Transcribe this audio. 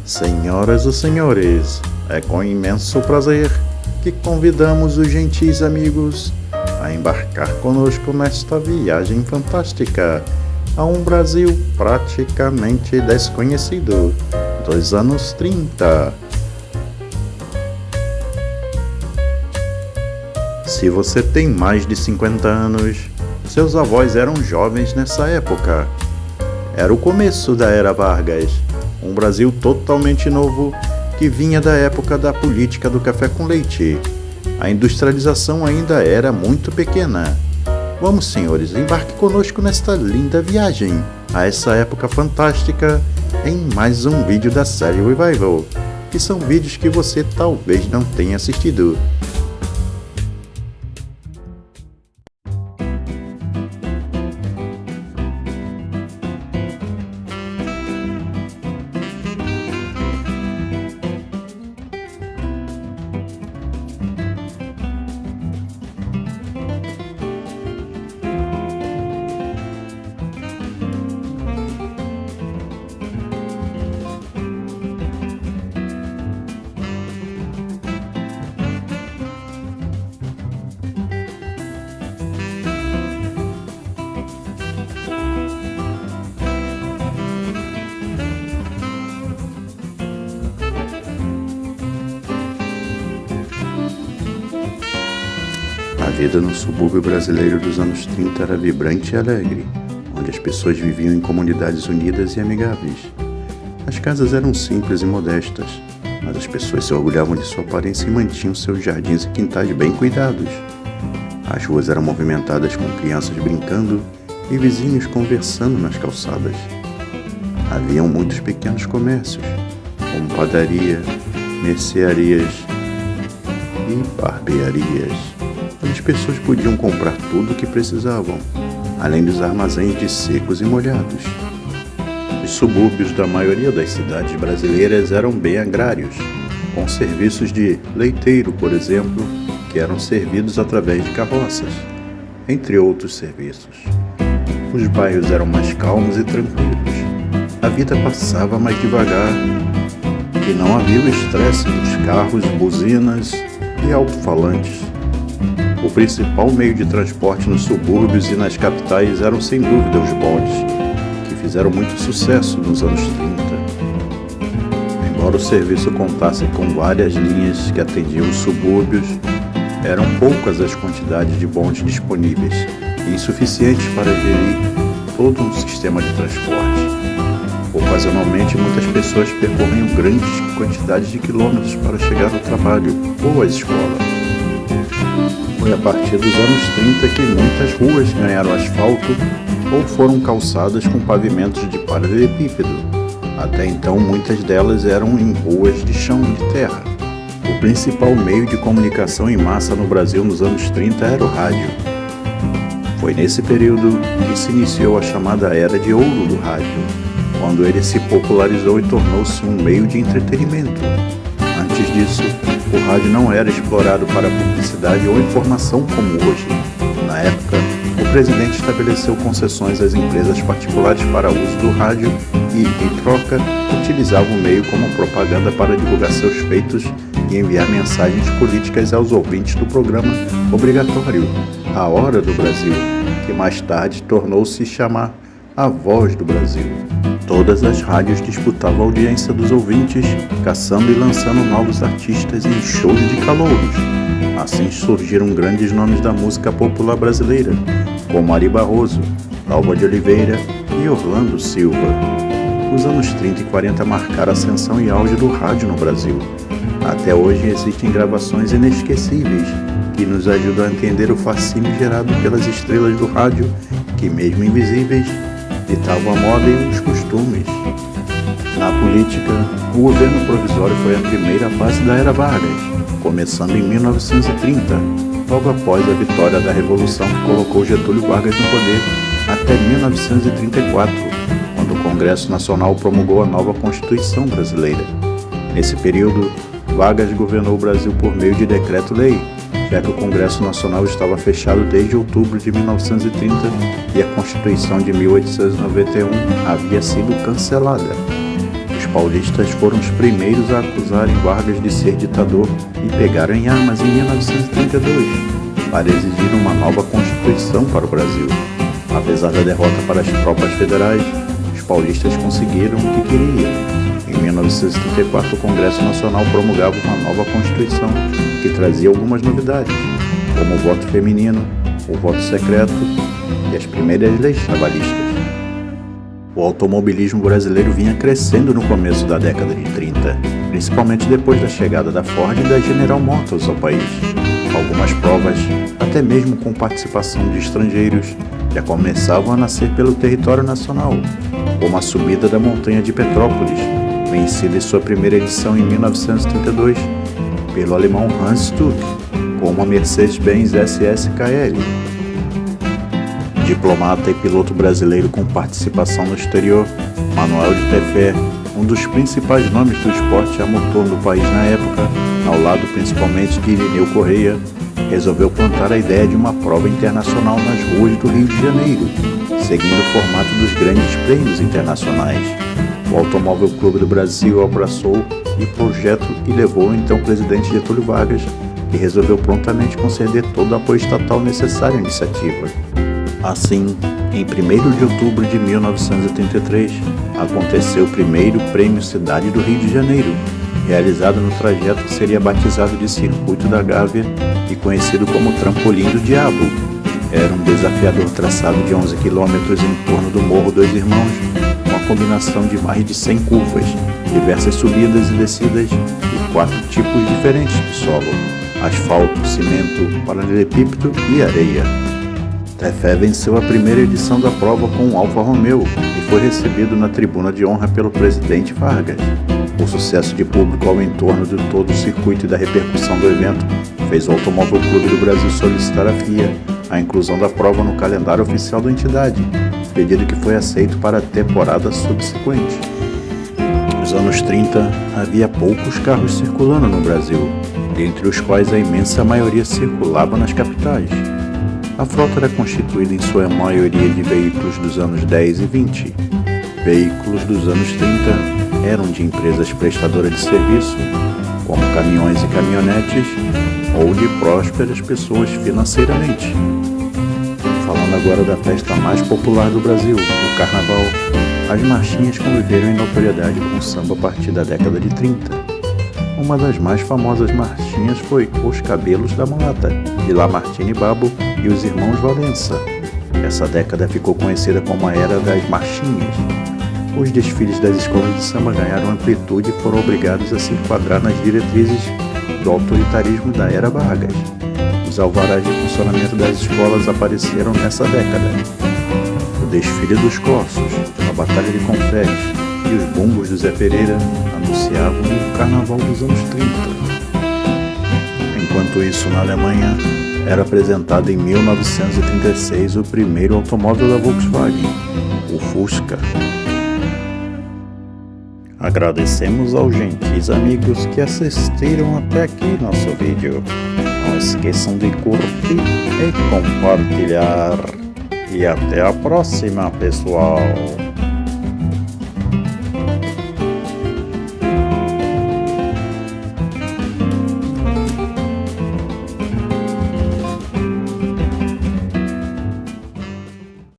Senhoras e senhores, é com imenso prazer que convidamos os gentis amigos a embarcar conosco nesta viagem fantástica a um Brasil praticamente desconhecido dos anos 30. Se você tem mais de 50 anos, seus avós eram jovens nessa época. Era o começo da Era Vargas, um Brasil totalmente novo que vinha da época da política do café com leite. A industrialização ainda era muito pequena. Vamos, senhores, embarque conosco nesta linda viagem a essa época fantástica em mais um vídeo da série Revival, que são vídeos que você talvez não tenha assistido. A vida no subúrbio brasileiro dos anos 30 era vibrante e alegre, onde as pessoas viviam em comunidades unidas e amigáveis. As casas eram simples e modestas, mas as pessoas se orgulhavam de sua aparência e mantinham seus jardins e quintais bem cuidados. As ruas eram movimentadas com crianças brincando e vizinhos conversando nas calçadas. Haviam muitos pequenos comércios, como padaria, mercearias e barbearias, onde as pessoas podiam comprar tudo o que precisavam, além dos armazéns de secos e molhados. Os subúrbios da maioria das cidades brasileiras eram bem agrários, com serviços de leiteiro, por exemplo, que eram servidos através de carroças, entre outros serviços. Os bairros eram mais calmos e tranquilos. A vida passava mais devagar, e não havia o estresse dos carros, buzinas e alto-falantes. O principal meio de transporte nos subúrbios e nas capitais eram sem dúvida os bondes, que fizeram muito sucesso nos anos 30. Embora o serviço contasse com várias linhas que atendiam os subúrbios, eram poucas as quantidades de bondes disponíveis e insuficientes para gerir todo um sistema de transporte. Ocasionalmente, muitas pessoas percorriam grandes quantidades de quilômetros para chegar ao trabalho ou à escola. Foi a partir dos anos 30 que muitas ruas ganharam asfalto ou foram calçadas com pavimentos de paralelepípedo. Até então, muitas delas eram em ruas de chão de terra. O principal meio de comunicação em massa no Brasil nos anos 30 era o rádio. Foi nesse período que se iniciou a chamada Era de Ouro do rádio, quando ele se popularizou e tornou-se um meio de entretenimento. Antes disso, o rádio não era explorado para publicidade ou informação como hoje. Na época, o presidente estabeleceu concessões às empresas particulares para uso do rádio e, em troca, utilizava o meio como propaganda para divulgar seus feitos e enviar mensagens políticas aos ouvintes do programa obrigatório A Hora do Brasil, que mais tarde tornou-se chamar A Voz do Brasil. Todas as rádios disputavam a audiência dos ouvintes, caçando e lançando novos artistas em shows de calouros. Assim surgiram grandes nomes da música popular brasileira, como Ari Barroso, Dalva de Oliveira e Orlando Silva. Os anos 30 e 40 marcaram a ascensão e auge do rádio no Brasil. Até hoje existem gravações inesquecíveis que nos ajudam a entender o fascínio gerado pelas estrelas do rádio, que mesmo invisíveis, ditavam a moda e os costumes. Na política, o governo provisório foi a primeira fase da Era Vargas, começando em 1930, logo após a vitória da Revolução que colocou Getúlio Vargas no poder, até 1934, quando o Congresso Nacional promulgou a nova Constituição Brasileira. Nesse período, Vargas governou o Brasil por meio de decreto-lei, já que o Congresso Nacional estava fechado desde outubro de 1930 e a Constituição de 1891 havia sido cancelada. Os paulistas foram os primeiros a acusarem Vargas de ser ditador e pegaram em armas em 1932 para exigir uma nova Constituição para o Brasil. Apesar da derrota para as tropas federais, os paulistas conseguiram o que queriam. Em 1934, o Congresso Nacional promulgava uma nova Constituição que trazia algumas novidades, como o voto feminino, o voto secreto e as primeiras leis trabalhistas. O automobilismo brasileiro vinha crescendo no começo da década de 30, principalmente depois da chegada da Ford e da General Motors ao país. Algumas provas, até mesmo com participação de estrangeiros, já começavam a nascer pelo território nacional, como a subida da montanha de Petrópolis, vencida em sua primeira edição em 1932 pelo alemão Hans Stuck, como a Mercedes-Benz SSKL. Diplomata e piloto brasileiro com participação no exterior, Manuel de Tefé, um dos principais nomes do esporte a motor no país na época, ao lado principalmente de Irineu Correia, resolveu plantar a ideia de uma prova internacional nas ruas do Rio de Janeiro, seguindo o formato dos grandes prêmios internacionais. O Automóvel Clube do Brasil abraçou o projeto e levou o então presidente Getúlio Vargas, que resolveu prontamente conceder todo o apoio estatal necessário à iniciativa. Assim, em 1º de outubro de 1983, aconteceu o primeiro Prêmio Cidade do Rio de Janeiro, realizado no trajeto que seria batizado de Circuito da Gávea e conhecido como Trampolim do Diabo. Era um desafiador traçado de 11 quilômetros em torno do Morro dos Irmãos, com a combinação de mais de 100 curvas, diversas subidas e descidas e 4 tipos diferentes de solo: asfalto, cimento, paralelepípedo e areia. Tefé venceu a primeira edição da prova com um Alfa Romeo e foi recebido na tribuna de honra pelo presidente Vargas. O sucesso de público ao entorno de todo o circuito e da repercussão do evento fez o Automóvel Clube do Brasil solicitar à FIA a inclusão da prova no calendário oficial da entidade, pedido que foi aceito para a temporada subsequente. Nos anos 30, havia poucos carros circulando no Brasil, dentre os quais a imensa maioria circulava nas capitais. A frota era constituída em sua maioria de veículos dos anos 10 e 20. Veículos dos anos 30 eram de empresas prestadoras de serviço, como caminhões e caminhonetes, ou de prósperas pessoas financeiramente. Falando agora da festa mais popular do Brasil, o Carnaval, as marchinhas conviveram em notoriedade com o samba a partir da década de 30. Uma das mais famosas marchinhas foi Os Cabelos da Mulata, de Lamartine Babo e os Irmãos Valença. Essa década ficou conhecida como a Era das Marchinhas. Os desfiles das escolas de samba ganharam amplitude e foram obrigados a se enquadrar nas diretrizes do autoritarismo da Era Vargas. Os alvarás de funcionamento das escolas apareceram nessa década. O desfile dos Corsos, a Batalha de Confrères e os bumbos do Zé Pereira anunciavam o Carnaval dos anos 30. Enquanto isso, na Alemanha, era apresentado em 1936 o primeiro automóvel da Volkswagen, o Fusca. Agradecemos aos gentis amigos que assistiram até aqui nosso vídeo. Não esqueçam de curtir e compartilhar. E até a próxima, pessoal!